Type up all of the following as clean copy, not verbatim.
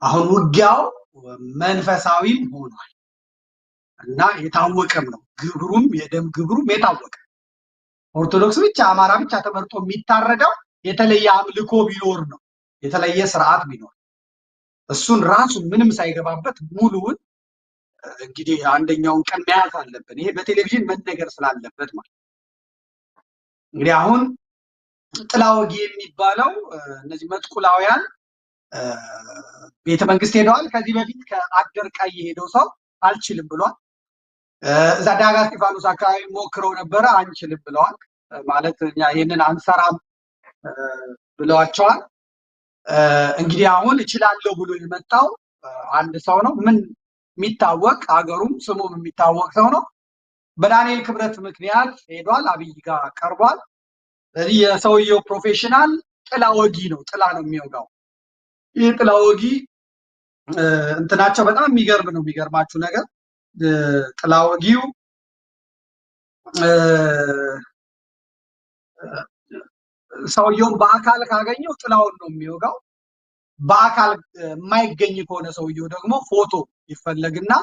አሁን ውጊያው መንፈሳዊም ሆኗል እና የታወቀም ነው። ግብሩም የደም ግብሩም የታወቀ ኦርቶዶክስ ብቻ አማራ ብቻ ተመርጦ የሚታረደው የተለየ አምልኮ ቢኖር ነው፣ የተለየ ስርዓት ቢኖር እሱን ራሱ ምንም ሳይገባበት ሙሉውን እንግዲህ አንደኛውን ቀን መያዝ አለብን። ይሄ በቴሌቪዥን መነገር ስላለበት ማለት እንግዲህ አሁን ጥላወጊ የሚባለው እነዚህ መጥቁላውያን ቤተ መንግስት ሄደዋል። ከዚህ በፊት ከአገር ቀይ ሄደው ሰው አልችልም ብሏል። እዛ ዳጋ እስጢፋኖስ አካባቢ ሞክረው ነበረ፣ አንችልም ብለዋል። ማለት እኛ ይሄንን አንሰራም ብለዋቸዋል። እንግዲህ አሁን እችላለሁ ብሎ የመጣው አንድ ሰው ነው። ምን የሚታወቅ ሀገሩም ስሙም የሚታወቅ ሰው ነው። በዳንኤል ክብረት ምክንያት ሄዷል፣ አብይ ጋር ቀርቧል። ስለዚህ የሰውየው ፕሮፌሽናል ጥላ ወጊ ነው፣ ጥላ ነው የሚወጋው። ይህ ጥላ ወጊ እንትናቸው በጣም የሚገርም ነው። የሚገርማችሁ ነገር ጥላ ወጊው ሰውየውን በአካል ካገኘው ጥላውን ነው የሚወጋው። በአካል የማይገኝ ከሆነ ሰውየው ደግሞ ፎቶ ይፈለግና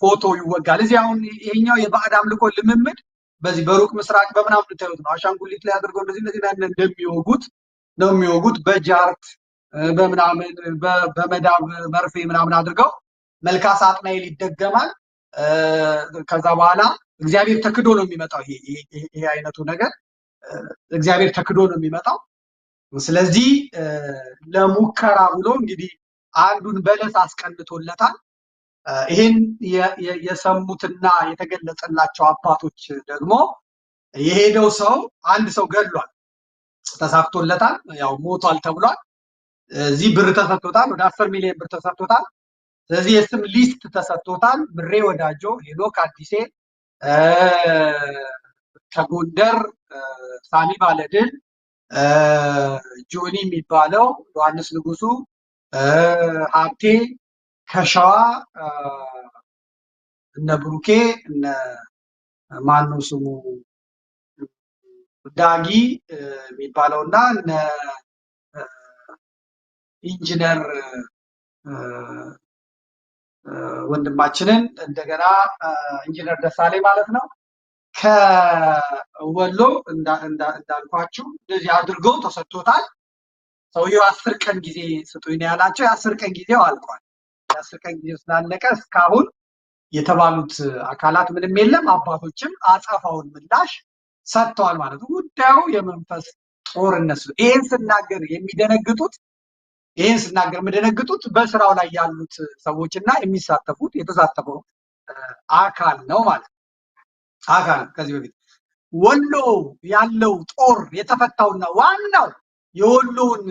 ፎቶ ይወጋል። እዚህ አሁን ይሄኛው የባዕድ አምልኮ ልምምድ በዚህ በሩቅ ምስራቅ በምናምን ታዩት ነው። አሻንጉሊት ላይ አድርገው እንደዚህ እንደሚወጉት ነው የሚወጉት። በጃርት በምናምን በመዳብ መርፌ ምናምን አድርገው መልካስ አጥናኤል ይደገማል። ከዛ በኋላ እግዚአብሔር ተክዶ ነው የሚመጣው። ይሄ አይነቱ ነገር እግዚአብሔር ተክዶ ነው የሚመጣው። ስለዚህ ለሙከራ ብሎ እንግዲህ አንዱን በለስ አስቀንቶለታል። ይሄን የሰሙትና የተገለጸላቸው አባቶች ደግሞ የሄደው ሰው አንድ ሰው ገድሏል፣ ተሳክቶለታል፣ ያው ሞቷል ተብሏል። እዚህ ብር ተሰጥቶታል፣ ወደ 10 ሚሊዮን ብር ተሰጥቶታል። ስለዚህ የስም ሊስት ተሰጥቶታል። ምሬ ወዳጆ፣ ሄኖክ አዲሴ ከጎንደር፣ ሳሚ ባለድል፣ ጆኒ የሚባለው ዮሐንስ ንጉሱ፣ ሀብቴ ከሸዋ እነ ብሩኬ እነ ማነው ስሙ ዳጊ የሚባለውና እነ ኢንጂነር ወንድማችንን እንደገና ኢንጂነር ደሳሌ ማለት ነው ከወሎ እንዳልኳችሁ እንደዚህ አድርገው ተሰጥቶታል። ሰውየው 10 ቀን ጊዜ ስጡኝ ያላቸው የ10 ቀን ጊዜው አልቋል። የ10 ቀን ጊዜው ስላለቀ እስካሁን የተባሉት አካላት ምንም የለም። አባቶችም አጸፋውን ምላሽ ሰጥተዋል ማለት ነው። ጉዳዩ የመንፈስ ጦርነት ነው። ይሄን ስናገር የምደነግጡት በስራው ላይ ያሉት ሰዎችና የሚሳተፉት የተሳተፈው አካል ነው ማለት ነው። አካል ከዚህ በፊት ወሎ ያለው ጦር የተፈታውና ዋናው የወሎውን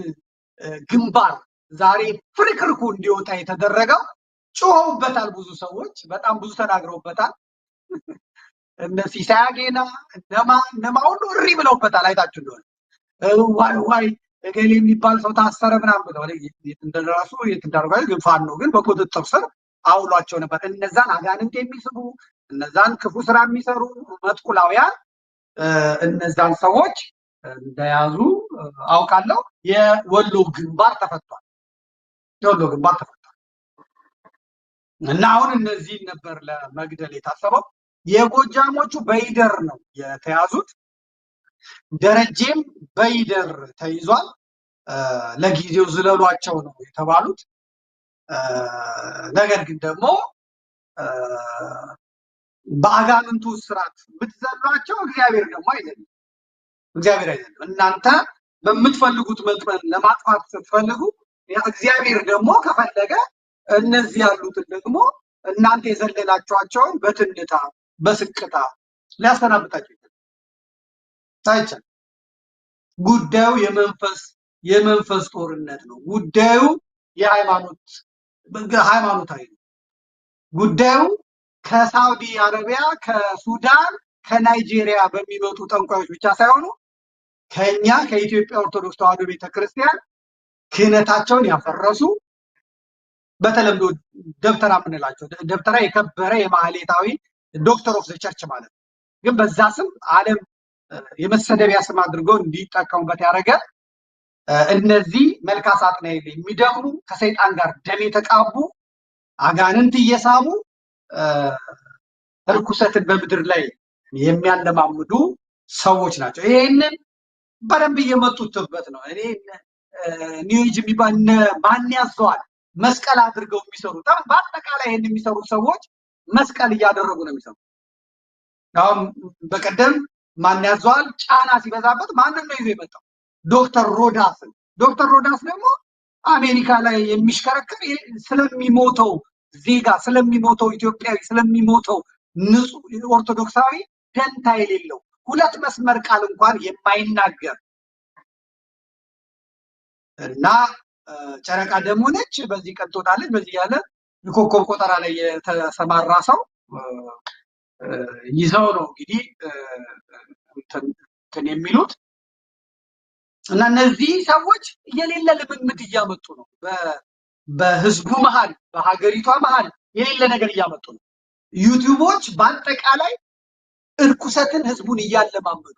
ግንባር ዛሬ ፍርክርኩ እንዲወጣ የተደረገው ጮኸውበታል። ብዙ ሰዎች በጣም ብዙ ተናግረውበታል። እነ ሲሳይ አጌና እነማ ሁሉ እሪ ብለውበታል። አይታችሁ እንደሆነ ዋይ እገሌ የሚባል ሰው ታሰረ ምናምን ብለው እንደራሱ የተዳረጋል። ግን ፋኖ ግን በቁጥጥር ስር አውሏቸው ነበር። እነዛን አጋንንት የሚስቡ እነዛን ክፉ ስራ የሚሰሩ መጥቁላውያን እነዛን ሰዎች እንደያዙ አውቃለሁ። የወሎ ግንባር ተፈቷል። እና አሁን እነዚህን ነበር ለመግደል የታሰበው። የጎጃሞቹ በይደር ነው የተያዙት። ደረጀም በይደር ተይዟል። ለጊዜው ዝለሏቸው ነው የተባሉት። ነገር ግን ደግሞ በአጋንንቱ ስራት ብትዘሏቸው እግዚአብሔር ደግሞ አይደለም። እናንተ በምትፈልጉት መጠን ለማጥፋት ስትፈልጉ እግዚአብሔር ደግሞ ከፈለገ እነዚህ ያሉትን ደግሞ እናንተ የዘለላችኋቸውን በትንታ በስቅታ ሊያሰናብታቸው ይችላል። ጉዳዩ የመንፈስ ጦርነት ነው። ጉዳዩ ሃይማኖታዊ ነው። ጉዳዩ ከሳውዲ አረቢያ፣ ከሱዳን፣ ከናይጄሪያ በሚመጡ ጠንቋዮች ብቻ ሳይሆኑ ከኛ ከኢትዮጵያ ኦርቶዶክስ ተዋሕዶ ቤተክርስቲያን ክህነታቸውን ያፈረሱ በተለምዶ ደብተራ የምንላቸው ደብተራ የከበረ የማህሌታዊ ዶክተር ኦፍ ዘ ቸርች ማለት ነው። ግን በዛ ስም ዓለም የመሰደቢያ ስም አድርገው እንዲጠቀሙበት ያደረገ እነዚህ መልካ ሳጥናኤል የሚደምሩ ከሰይጣን ጋር ደም የተቃቡ አጋንንት እየሳሙ ርኩሰትን በምድር ላይ የሚያለማምዱ ሰዎች ናቸው። ይሄንን በደንብ እየመጡበት ነው። እኔ ኒውጅ የሚባል ማን ያዘዋል መስቀል አድርገው የሚሰሩ በአጠቃላይ ይሄን የሚሰሩ ሰዎች መስቀል እያደረጉ ነው የሚሰሩ። አሁን በቀደም ማን ያዘዋል ጫና ሲበዛበት ማንን ነው ይዞ የመጣው? ዶክተር ሮዳስን። ዶክተር ሮዳስ ደግሞ አሜሪካ ላይ የሚሽከረከር ስለሚሞተው ዜጋ፣ ስለሚሞተው ኢትዮጵያዊ፣ ስለሚሞተው ንጹህ ኦርቶዶክሳዊ ደንታ የሌለው ሁለት መስመር ቃል እንኳን የማይናገር እና ጨረቃ ደግሞ ነች፣ በዚህ ቀን ትወጣለች፣ በዚህ ያለ የኮከብ ቆጠራ ላይ የተሰማራ ሰው ይዘው ነው እንግዲህ እንትን የሚሉት። እና እነዚህ ሰዎች የሌለ ልምምድ እያመጡ ነው። በህዝቡ መሃል፣ በሀገሪቷ መሃል የሌለ ነገር እያመጡ ነው። ዩቲዩቦች በአጠቃላይ እርኩሰትን ህዝቡን እያለማመዱ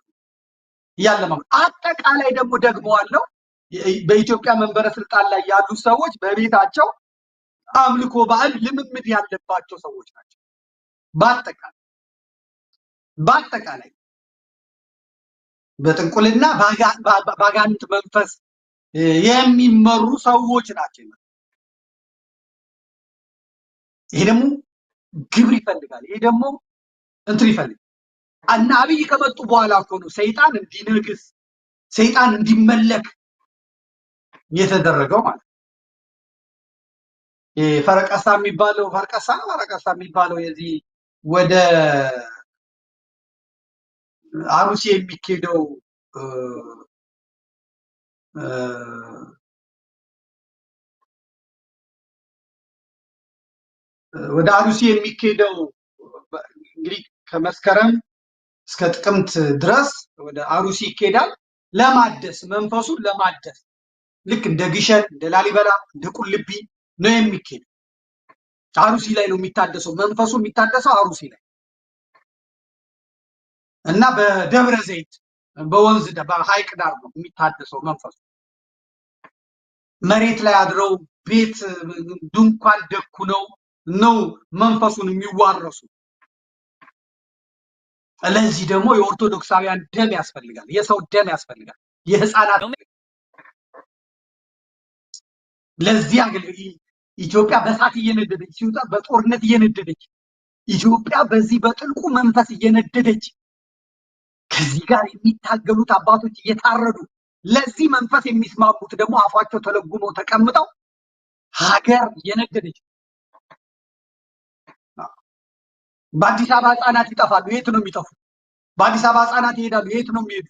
አጠቃላይ ደግሞ አለው በኢትዮጵያ መንበረ ስልጣን ላይ ያሉ ሰዎች በቤታቸው አምልኮ ባህል ልምምድ ያለባቸው ሰዎች ናቸው። በአጠቃላይ በጥንቁልና ባጋንንት መንፈስ የሚመሩ ሰዎች ናቸው። ይሄ ደግሞ ግብር ይፈልጋል። ይሄ ደግሞ እንትን ይፈልጋል። እና አብይ ከመጡ በኋላ እኮ ነው ሰይጣን እንዲነግስ፣ ሰይጣን እንዲመለክ የተደረገው ማለት ነው። ፈረቀሳ የሚባለው የዚህ ወደ አሩሲ የሚኬደው እንግዲህ ከመስከረም እስከ ጥቅምት ድረስ ወደ አሩሲ ይኬዳል። ለማደስ መንፈሱን ለማደስ ልክ እንደ ግሸን፣ እንደ ላሊበላ፣ እንደ ቁልቢ ነው የሚኬድ። አሩሲ ላይ ነው የሚታደሰው፣ መንፈሱ የሚታደሰው አሩሲ ላይ እና በደብረ ዘይት በወንዝ በሐይቅ ዳር ነው የሚታደሰው መንፈሱ። መሬት ላይ አድረው ቤት ድንኳን ደኩ ነው መንፈሱን የሚዋረሱ። ለዚህ ደግሞ የኦርቶዶክሳውያን ደም ያስፈልጋል፣ የሰው ደም ያስፈልጋል፣ የህፃናት። ለዚህ አገልግሎት ኢትዮጵያ በእሳት እየነደደች ሲወጣ በጦርነት እየነደደች ኢትዮጵያ በዚህ በጥልቁ መንፈስ እየነደደች ከዚህ ጋር የሚታገሉት አባቶች እየታረዱ ለዚህ መንፈስ የሚስማሙት ደግሞ አፋቸው ተለጉመው ተቀምጠው ሀገር እየነደደች። በአዲስ አበባ ህፃናት ይጠፋሉ። የት ነው የሚጠፉት? በአዲስ አበባ ህፃናት ይሄዳሉ። የት ነው የሚሄዱ?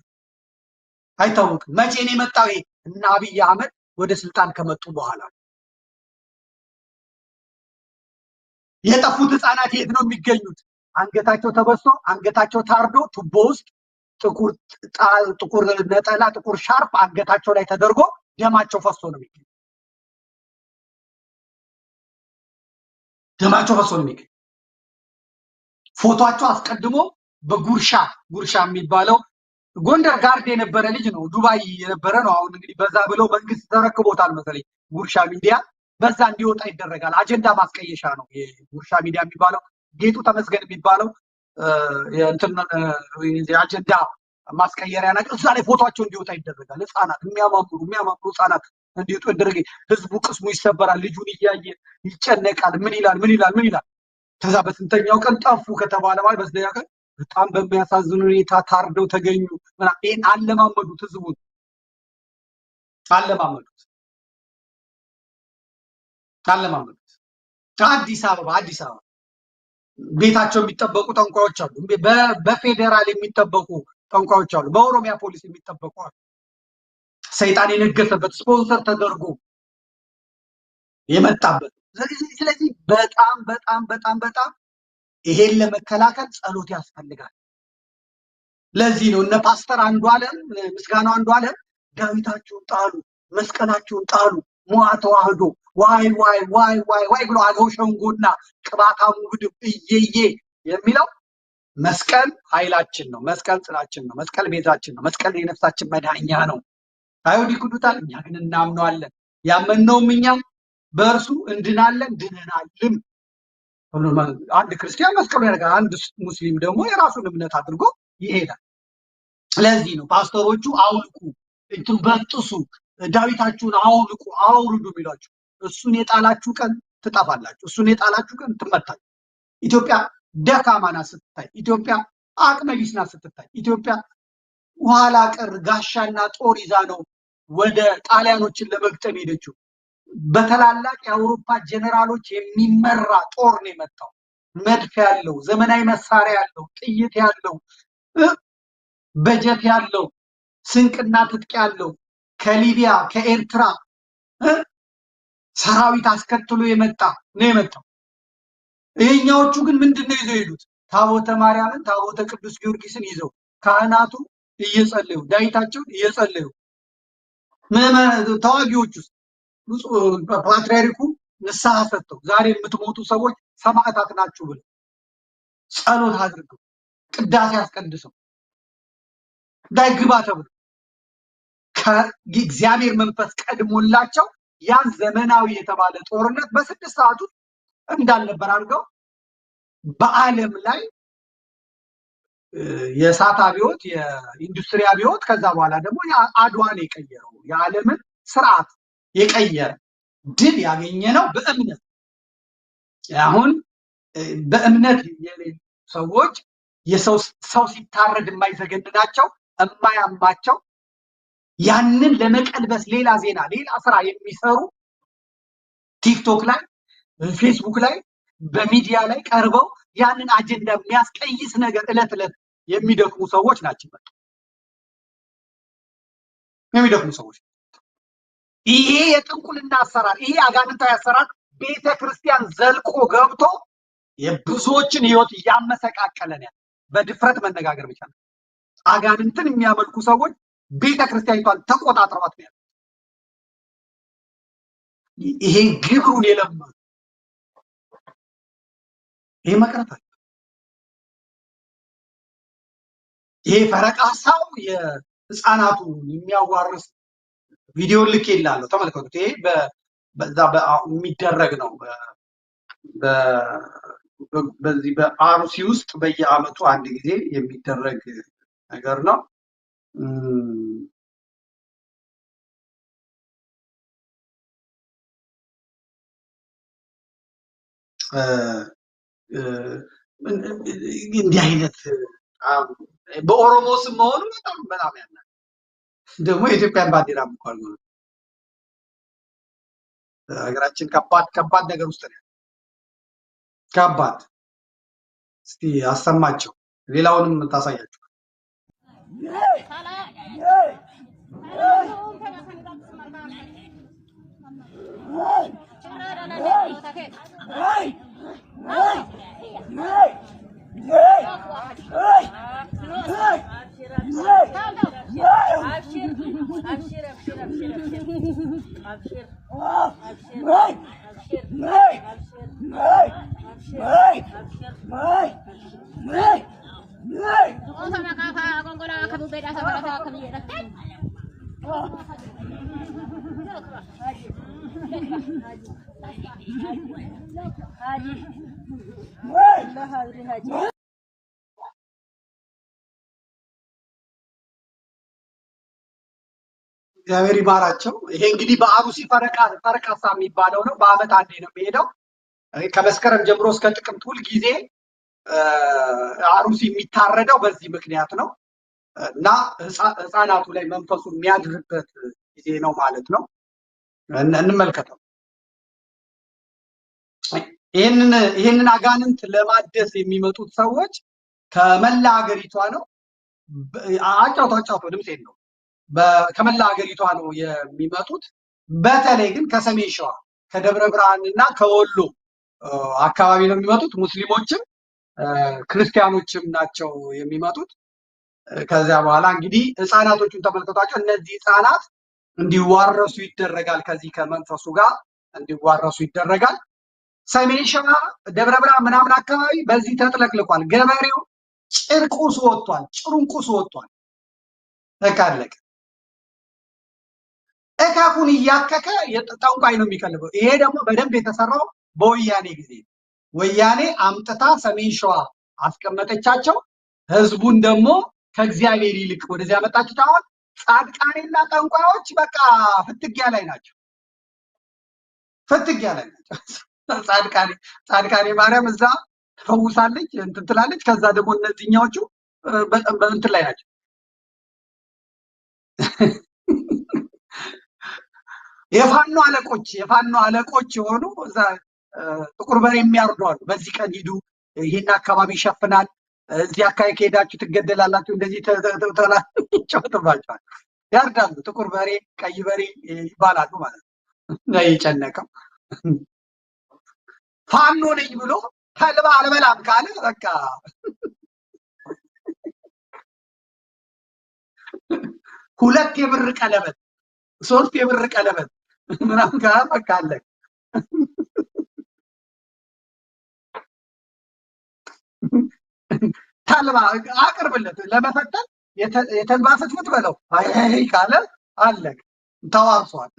አይታወቅም። መቼ ነው የመጣው? ይሄ እና አብይ አህመድ ወደ ስልጣን ከመጡ በኋላ የጠፉት ህፃናት የት ነው የሚገኙት? አንገታቸው ተበስቶ አንገታቸው ታርዶ ቱቦ ውስጥ ጥቁር ነጠላ ጥቁር ሻርፕ አንገታቸው ላይ ተደርጎ ደማቸው ፈሶ ነው የሚገኙት። ፎቶአቸው አስቀድሞ በጉርሻ የሚባለው ጎንደር ጋርድ የነበረ ልጅ ነው፣ ዱባይ የነበረ ነው። አሁን እንግዲህ በዛ ብለው መንግስት ተረክቦታል መሰለኝ። ጉርሻ ሚዲያ በዛ እንዲወጣ ይደረጋል። አጀንዳ ማስቀየሻ ነው የጉርሻ ሚዲያ የሚባለው። ጌጡ ተመስገን የሚባለው የእንትን አጀንዳ ማስቀየሪያ ነገር እዛ ላይ ፎቶአቸው እንዲወጣ ይደረጋል። ህፃናት የሚያማምሩ ህፃናት እንዲወጡ ይደረግ። ህዝቡ ቅስሙ ይሰበራል። ልጁን እያየ ይጨነቃል። ምን ይላል። ከዛ በስንተኛው ቀን ጠፉ ከተባለ ማለት በስንተኛ ቀን በጣም በሚያሳዝን ሁኔታ ታርደው ተገኙ። ይሄን አለማመዱት፣ ህዝቡን አለማመዱት። አዲስ አበባ ቤታቸው የሚጠበቁ ጠንቋዮች አሉ። በፌዴራል የሚጠበቁ ጠንቋዮች አሉ። በኦሮሚያ ፖሊስ የሚጠበቁ አሉ። ሰይጣን የነገሰበት ስፖንሰር ተደርጎ የመጣበት። ስለዚህ በጣም ይሄን ለመከላከል ጸሎት ያስፈልጋል። ለዚህ ነው እነ ፓስተር አንዱዓለም ምስጋናው አንዱዓለም ዳዊታችሁን ጣሉ፣ መስቀላችሁን ጣሉ፣ ሞዓ ተዋህዶ ዋይ ብሎ አገው ሸንጎና ቅባታሙ ግድብ እየየ የሚለው መስቀል ኃይላችን ነው። መስቀል ጽናችን ነው። መስቀል ቤዛችን ነው። መስቀል የነፍሳችን መዳኛ ነው። አይሁድ ይክዱታል፣ እኛ ግን እናምነዋለን። ያመንነውም እኛ በእርሱ እንድናለን ድነናልም። አንድ ክርስቲያን መስቀሉ ያደርጋል፣ አንድ ሙስሊም ደግሞ የራሱን እምነት አድርጎ ይሄዳል። ስለዚህ ነው ፓስተሮቹ አውልቁ፣ እንትን በጥሱ፣ ዳዊታችሁን አውልቁ አውርዱ የሚሏችሁ። እሱን የጣላችሁ ቀን ትጠፋላችሁ፣ እሱን የጣላችሁ ቀን ትመታችሁ። ኢትዮጵያ ደካማ ናት ስትታይ፣ ኢትዮጵያ አቅመ ቢስ ናት ስትታይ፣ ኢትዮጵያ ኋላ ቀር ጋሻና ጦር ይዛ ነው ወደ ጣሊያኖችን ለመግጠም ሄደችው። በተላላቅ የአውሮፓ ጀነራሎች የሚመራ ጦር ነው የመጣው። መድፍ ያለው፣ ዘመናዊ መሳሪያ ያለው፣ ጥይት ያለው፣ በጀት ያለው፣ ስንቅና ትጥቅ ያለው ከሊቢያ ከኤርትራ ሰራዊት አስከትሎ የመጣ ነው የመጣው። ይሄኛዎቹ ግን ምንድነው ይዘው ሄዱት? ታቦተ ማርያምን ታቦተ ቅዱስ ጊዮርጊስን ይዘው ካህናቱ እየጸለዩ ዳዊታቸውን እየጸለዩ ተዋጊዎች ውስጥ ፓትርያርኩ ንስሐ ሰጥተው ዛሬ የምትሞቱ ሰዎች ሰማዕታት ናችሁ ብለው ጸሎት አድርገው ቅዳሴ አስቀድሰው ዳይግባ ተብሎ ከእግዚአብሔር መንፈስ ቀድሞላቸው ያን ዘመናዊ የተባለ ጦርነት በ6 ሰዓት ውስጥ እንዳልነበር አድርገው በዓለም ላይ የእሳት አብዮት የኢንዱስትሪ አብዮት ከዛ በኋላ ደግሞ አድዋን የቀየረው የዓለምን ስርዓት የቀየረ ድል ያገኘ ነው በእምነት። አሁን በእምነት ሰዎች ሰው ሲታረድ የማይዘገንናቸው የማያማቸው ያንን ለመቀልበስ ሌላ ዜና ሌላ ስራ የሚሰሩ ቲክቶክ ላይ ፌስቡክ ላይ በሚዲያ ላይ ቀርበው ያንን አጀንዳ የሚያስቀይስ ነገር እለት እለት የሚደክሙ ሰዎች ናቸው። የሚደክሙ ሰዎች ይሄ የጥንቁልና አሰራር ይሄ አጋንንታዊ አሰራር ቤተክርስቲያን ዘልቆ ገብቶ የብዙዎችን ህይወት እያመሰቃቀለ ነው። በድፍረት መነጋገር ብቻ ነው። አጋንንትን የሚያመልኩ ሰዎች ቤተክርስቲያኒቷን ተቆጣጥረዋት ነው። ይሄ ግብሩን የለመዱ ይሄ መቅረት አለ። ይሄ ፈረቃሳው የህፃናቱ የሚያዋርስ ቪዲዮ ልክ ይላል ተመልከቱት። ይሄ በዛ የሚደረግ ነው። በዚህ በአሩሲ ውስጥ በየአመቱ አንድ ጊዜ የሚደረግ ነገር ነው። እንዲህ አይነት በኦሮሞ ስም መሆኑ በጣም ያለ ደግሞ የኢትዮጵያን ባንዲራ እንኳን ነው። ሀገራችን ከባድ ነገር ውስጥ ነው። ከባድ እስቲ አሰማቸው፣ ሌላውንም ታሳያችሁ። እግዚአብሔር ይባራቸው። ይሄ እንግዲህ በአሩሲ ፈረቃሳ የሚባለው ነው። በአመት አንዴ ነው የሚሄደው። ከመስከረም ጀምሮ እስከ ጥቅምት ሁል ጊዜ አሩሲ የሚታረደው በዚህ ምክንያት ነው እና ህፃናቱ ላይ መንፈሱ የሚያድርበት ጊዜ ነው ማለት ነው። እንመልከተው። ይህንን አጋንንት ለማደስ የሚመጡት ሰዎች ከመላ ሀገሪቷ ነው። አጫውቶ ድምፄን ነው። ከመላ ሀገሪቷ ነው የሚመጡት። በተለይ ግን ከሰሜን ሸዋ ከደብረ ብርሃን እና ከወሎ አካባቢ ነው የሚመጡት። ሙስሊሞችም ክርስቲያኖችም ናቸው የሚመጡት። ከዚያ በኋላ እንግዲህ ህፃናቶቹን ተመልከቷቸው። እነዚህ ህፃናት እንዲዋረሱ ይደረጋል። ከዚህ ከመንፈሱ ጋር እንዲዋረሱ ይደረጋል። ሰሜን ሸዋ ደብረ ብርሃን ምናምን አካባቢ በዚህ ተጥለቅልቋል። ገበሬው ጭርቁስ ወጥቷል፣ ጭሩንቁስ ወጥቷል። ተካለቀ። እካኩን እያከከ ጠንቋይ ነው የሚቀልበው። ይሄ ደግሞ በደንብ የተሰራው በወያኔ ጊዜ ወያኔ አምጥታ ሰሜን ሸዋ አስቀመጠቻቸው። ህዝቡን ደግሞ ከእግዚአብሔር ይልቅ ወደዚያ መጣች። አሁን ጻድቃኔና ጠንቋዮች በቃ ፍትጊያ ላይ ናቸው። ፍትጊያ ላይ ናቸው። ጻድቃኔ ማርያም እዛ ተፈውሳለች እንትን ትላለች። ከዛ ደግሞ እነዚህኛዎቹ በእንትን ላይ ናቸው። የፋኖ አለቆች የሆኑ እዛ ጥቁር በሬ የሚያርዱ አሉ። በዚህ ቀን ሂዱ፣ ይሄን አካባቢ ይሸፍናል፣ እዚህ አካባቢ ከሄዳችሁ ትገደላላችሁ፣ እንደዚህ ይጫወትባቸዋል፣ ያርዳሉ። ጥቁር በሬ ቀይ በሬ ይባላሉ ማለት ነው። የጨነቀው ፋኖ ነኝ ብሎ ተልባ አልበላም ካለ በቃ ሁለት የብር ቀለበት 3 የብር ቀለበት ምናምን ጋር በቃ አለ። ተልባ አቅርብለት ለመፈተን የተልባ ፍትፍት በለው አይ ካለ አለ ተዋርሷል።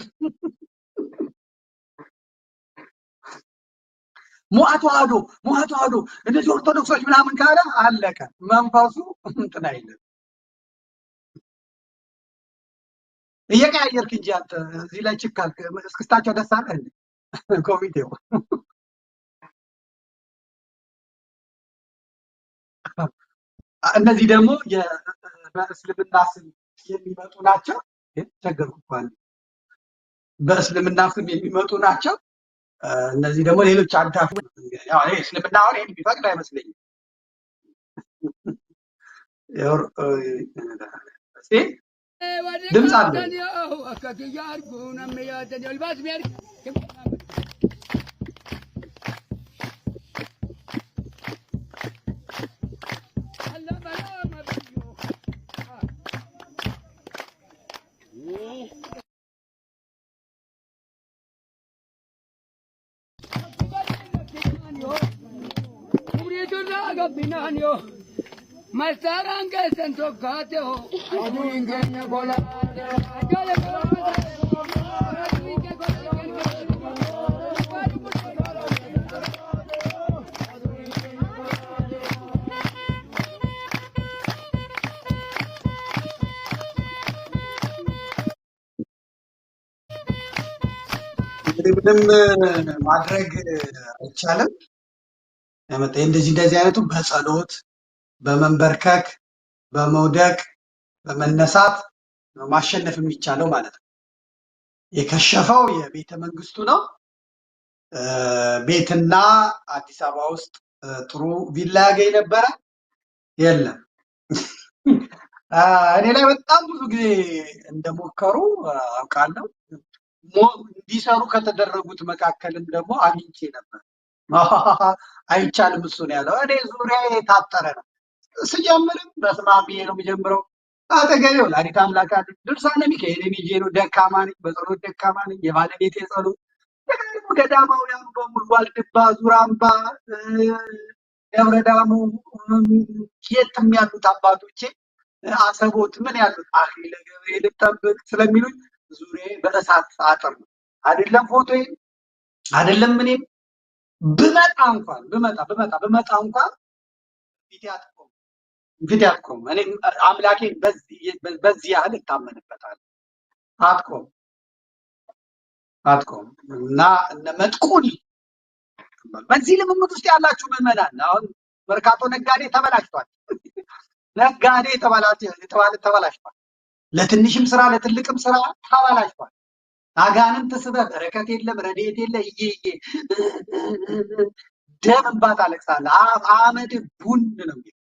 ሞአተዋዶ እነዚህ ኦርቶዶክሶች ምናምን ካለ አለቀ። መንፈሱ እንትን አይልም። እየቀያየርክ እንጂ አንተ እዚህ ላይ ችካል እስክስታቸው ደስ አለ እንዴ ኮሚቴው። እነዚህ ደግሞ በእስልምና ስም የሚመጡ ናቸው። ቸገርኩ እንኳን በእስልምና ስም የሚመጡ ናቸው። እነዚህ ደግሞ ሌሎች አዳፍ ያው እስልምና አሁን ይሄን ቢፈቅድ አይመስለኝም። ድምፅ አለ Masaran que se tocate ho, aduin que me cola. ምንም ማድረግ አይቻልም። እንደዚህ አይነቱ በጸሎት በመንበርከክ በመውደቅ በመነሳት ማሸነፍ የሚቻለው ማለት ነው። የከሸፈው የቤተ መንግስቱ ነው። ቤትና አዲስ አበባ ውስጥ ጥሩ ቪላ ያገኝ ነበረ የለም። እኔ ላይ በጣም ብዙ ጊዜ እንደሞከሩ አውቃለሁ። እንዲሰሩ ከተደረጉት መካከልም ደግሞ አግኝቼ ነበር። አይቻልም እሱ ነው ያለው። እኔ ዙሪያ የታጠረ ነው። ስጀምርም በስመ አብ ብዬ ነው የምጀምረው። አጠገቤ ወላዲተ አምላክ አለ። ድርሳነ ሚካኤልን ይዤ ነው። ደካማ ነኝ፣ በጸሎት ደካማ ነኝ። የባለቤቴ ጸሎት ገዳማውያኑ በሙሉ ዋልድባ፣ ዙራምባ፣ ደብረ ዳሞ የትም ያሉት አባቶቼ አሰቦት ምን ያሉት አክሊለ ገብርኤል ጠብቅ ስለሚሉኝ ዙሪያ በእሳት አጥር ነው። አይደለም ፎቶ አይደለም እኔ ብመጣ እንኳን ፊት አትቆም። እኔ አምላኬን በዚህ ያህል እታመንበታለሁ። አትቆም እና እነ መጥቁል በዚህ ልምምድ ውስጥ ያላችሁ ምዕመናን አሁን መርካቶ ነጋዴ ተበላሽቷል። ተበላሽቷል። ለትንሽም ስራ ለትልቅም ስራ ተበላሽቷል። አጋንንት ስበህ በረከት የለም ረድኤት የለ ደም እንባ ታለቅሳለህ። አመድ ቡን ነው የሚለው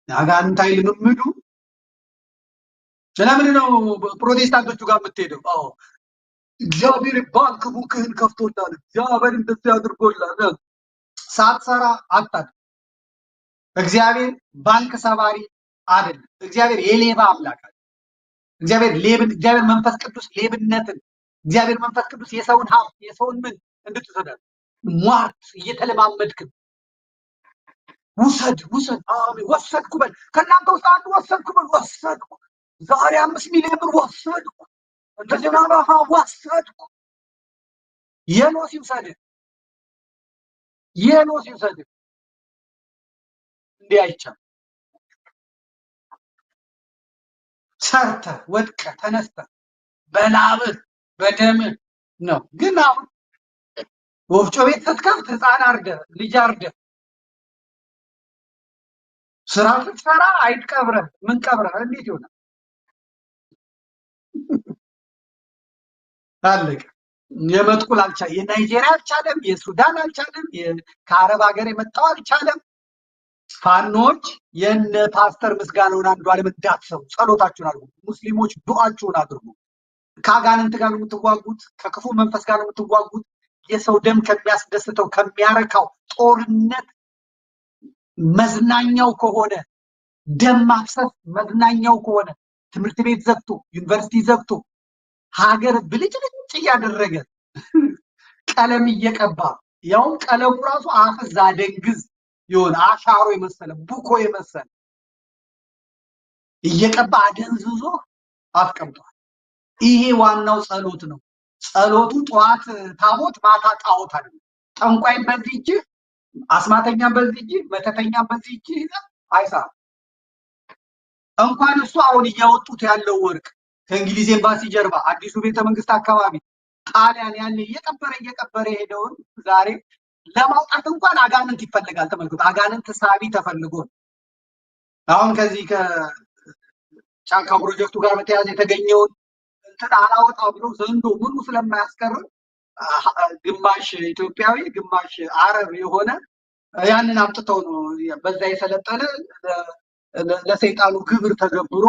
አጋንንታዊ ልምምዱ። ስለምንድን ነው ፕሮቴስታንቶቹ ጋር የምትሄደው? እግዚአብሔር ባንክ ቡክህን ከፍቶላል፣ እግዚአብሔር እንደዚህ አድርጎላል። ሳትሰራ አታድርግ። እግዚአብሔር ባንክ ሰባሪ አይደለም። እግዚአብሔር የሌባ አምላክ አይደለም። እግዚአብሔር መንፈስ ቅዱስ ሌብነትን፣ እግዚአብሔር መንፈስ ቅዱስ የሰውን ሀብት የሰውን ምን እንድትሰደድ ሟርት እየተለማመድክ ውሰድ አሜን ወሰድኩ በል። ከእናንተ ውስጥ አንዱ ወሰድኩ በል። ወሰድኩ ዛሬ 5 ሚሊዮን ብር ወሰድኩ፣ እንደገና ወሰድኩ። የሎስ ይውሰድህ፣ የሎስ ይውሰድህ። እንዲህ አይቻልም። ሰርተህ ወድቀህ ተነስተህ በላብህ በደምህ ነው። ግን አሁን ወፍጮ ቤት ስትከፍት ህፃን አርደህ ልጅ አርደህ ስራ ስትሰራ አይጥ ቀብረህ ምን ቀብረህ እንዴት ይሆናል? አለቀ። የመጥቁል አልቻለም፣ የናይጄሪያ አልቻለም፣ የሱዳን አልቻለም፣ ከአረብ ሀገር የመጣው አልቻለም። ፋኖች የነ ፓስተር ምስጋናውን አንዱዓለም እንዳትሰሙ፣ ጸሎታችሁን አድርጉ። ሙስሊሞች ዱዓችሁን አድርጉ። ከአጋንንት ጋር ነው የምትዋጉት፣ ከክፉ መንፈስ ጋር ነው የምትዋጉት። የሰው ደም ከሚያስደስተው ከሚያረካው ጦርነት መዝናኛው ከሆነ ደም ማፍሰስ መዝናኛው ከሆነ ትምህርት ቤት ዘግቶ ዩኒቨርሲቲ ዘግቶ ሀገር ብልጭልጭ እያደረገ ቀለም እየቀባ ያውም ቀለሙ ራሱ አፍዝ አደንግዝ የሆነ አሻሮ የመሰለ ቡኮ የመሰለ እየቀባ አደንዝዞ አስቀምጧል። ይሄ ዋናው ጸሎት ነው። ጸሎቱ ጠዋት ታቦት ማታ ጣዖት አይደለም። ጠንቋይም በዚህ እጅ፣ አስማተኛም በዚህ እጅ፣ መተተኛም በዚህ እጅ ይዘህ አይሰራም። እንኳን እሱ አሁን እያወጡት ያለው ወርቅ ከእንግሊዝ ኤምባሲ ጀርባ አዲሱ ቤተመንግስት አካባቢ ጣሊያን ያኔ እየቀበረ የሄደውን ዛሬ ለማውጣት እንኳን አጋንንት ይፈልጋል። ተመልክቶ አጋንንት ሳቢ ተፈልጎ አሁን ከዚህ ከጫካ ፕሮጀክቱ ጋር በተያያዘ የተገኘውን እንትን አላወጣ ብሎ ዘንዶ ምኑ ስለማያስቀር ግማሽ ኢትዮጵያዊ ግማሽ አረብ የሆነ ያንን አምጥተው ነው በዛ የሰለጠነ ለሰይጣኑ ግብር ተገብሮ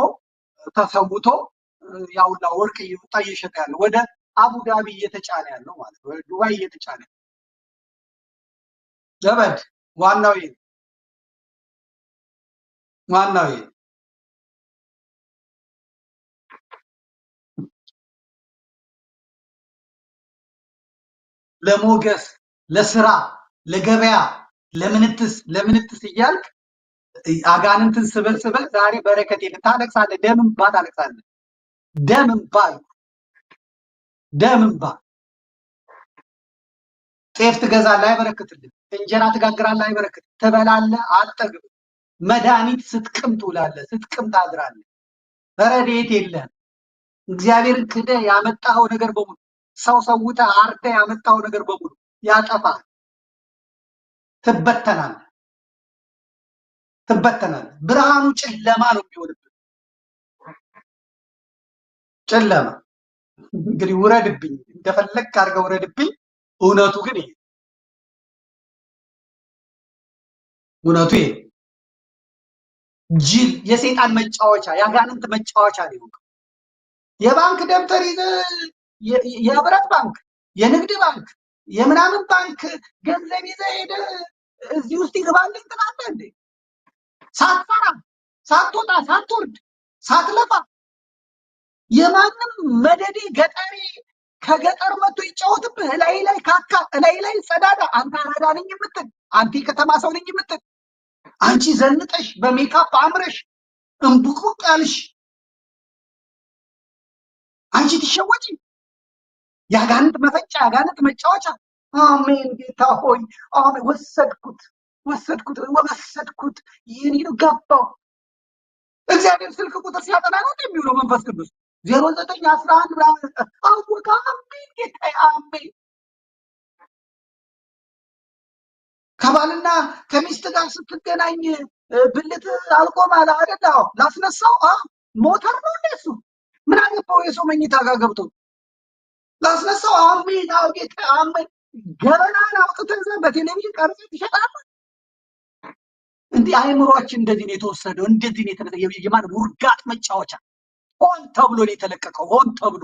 ተሰውቶ ያውላ ወርቅ እየወጣ እየሸጠ ያለው ወደ አቡዳቢ እየተጫነ ያለው ማለት ነው። ወደ ዱባይ እየተጫነ ዘበድ ዋናው ለሞገስ ለስራ ለገበያ ለምንትስ እያልክ አጋንንትን ስበል ዛሬ በረከት የምታለቅሳለህ። ደም እንባ ታለቅሳለህ። ደም እንባ ጤፍ ትገዛለህ አይበረክትልህ። እንጀራ ትጋግራለህ አይበረክት። ትበላለህ አትጠግብ። መድኃኒት ስትቅም ትውላለህ፣ ስትቅም ታድራለህ። ረድኤት የለህም። እግዚአብሔርን ክደህ ያመጣኸው ነገር በሙሉ ሰው ሰውተህ አርደህ ያመጣኸው ነገር በሙሉ ያጠፋል። ትበተናለህ። ብርሃኑ ጨለማ ነው የሚሆንብህ። ጨለማ እንግዲህ ውረድብኝ፣ እንደፈለግህ አድርገህ ውረድብኝ። እውነቱ ግን ይሄ ጅል የሰይጣን መጫወቻ የአጋንንት መጫወቻ ነው። የባንክ ደብተር ይዘህ የህብረት ባንክ የንግድ ባንክ የምናምን ባንክ ገንዘብ ይዘህ ሄደህ እዚህ ውስጥ ይገባልኝ ትላለህ እንዴ? ሳትፈራ ሳትወጣ ሳትወርድ ሳትለፋ የማንም መደዴ ገጠሪ ከገጠር መጥቶ ይጫወትብህ። ላይ ካካ ላይ ጸዳዳ። አንተ አራዳ ነኝ የምትል አንተ ከተማ ሰው ነኝ የምትል አንቺ ዘንጠሽ በሜካፕ አምረሽ እንቡቅቡቅ ያልሽ አንቺ ትሸወጪ። ያጋንንት መፈጫ ያጋንንት መጫወቻ። አሜን ጌታ ሆይ አሜን። ወሰድኩት ይህን ገባው። እግዚአብሔር ስልክ ቁጥር ሲያጠና ነው የሚውለው መንፈስ ቅዱስ 0911 አወቀ። አሜን ጌታ አሜን። ከባልና ከሚስት ጋር ስትገናኝ ብልት አልቆም አለ አይደል? ላስነሳው ሞተር ነው እንደሱ ምን አገባው? የሰው መኝታ ጋር ገብቶ ላስነሳው። አሜን ጌታ አሜን። ገበናን አውጥተህ በቴሌቪዥን ቀርጸህ ትሸጣለህ። እንዲህ አይምሯችን እንደዚህ ነው የተወሰደው። እንደዚህ ነው የተለቀቀው። የማን ውርጋጥ መጫወቻ ሆን ተብሎ ነው የተለቀቀው። ሆን ተብሎ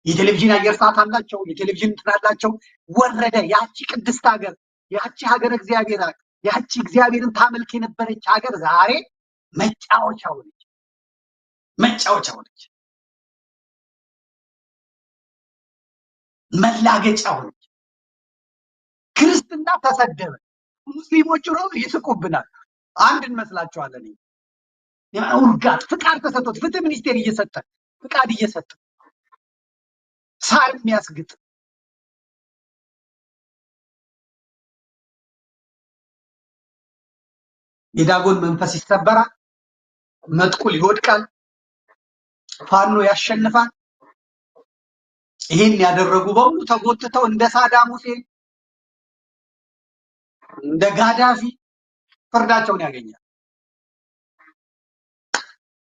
የቴሌቪዥን አየር ሰዓት አላቸው፣ የቴሌቪዥን እንትን አላቸው። ወረደ። ያቺ ቅድስት ሀገር፣ ያቺ ሀገር እግዚአብሔር፣ ያቺ እግዚአብሔርን ታመልክ የነበረች ሀገር ዛሬ መጫወቻ ሆነች። መላገጫ ሆነች። ክርስትና ተሰደበ። ሙስሊሞቹ ነው ይስቁብናል። አንድ እንመስላቸዋለን። ውርጋት ፍቃድ ተሰጥቶት ፍትህ ሚኒስቴር እየሰጠ ፍቃድ እየሰጠ ሳር የሚያስግጥ የዳጎን መንፈስ ይሰበራል፣ መጥቁል ይወድቃል፣ ፋኖ ያሸንፋል። ይሄን ያደረጉ በሙሉ ተጎትተው እንደ ሳዳም ሁሴን እንደ ጋዳፊ ፍርዳቸውን ያገኛል።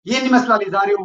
ይህን ይመስላል የዛሬው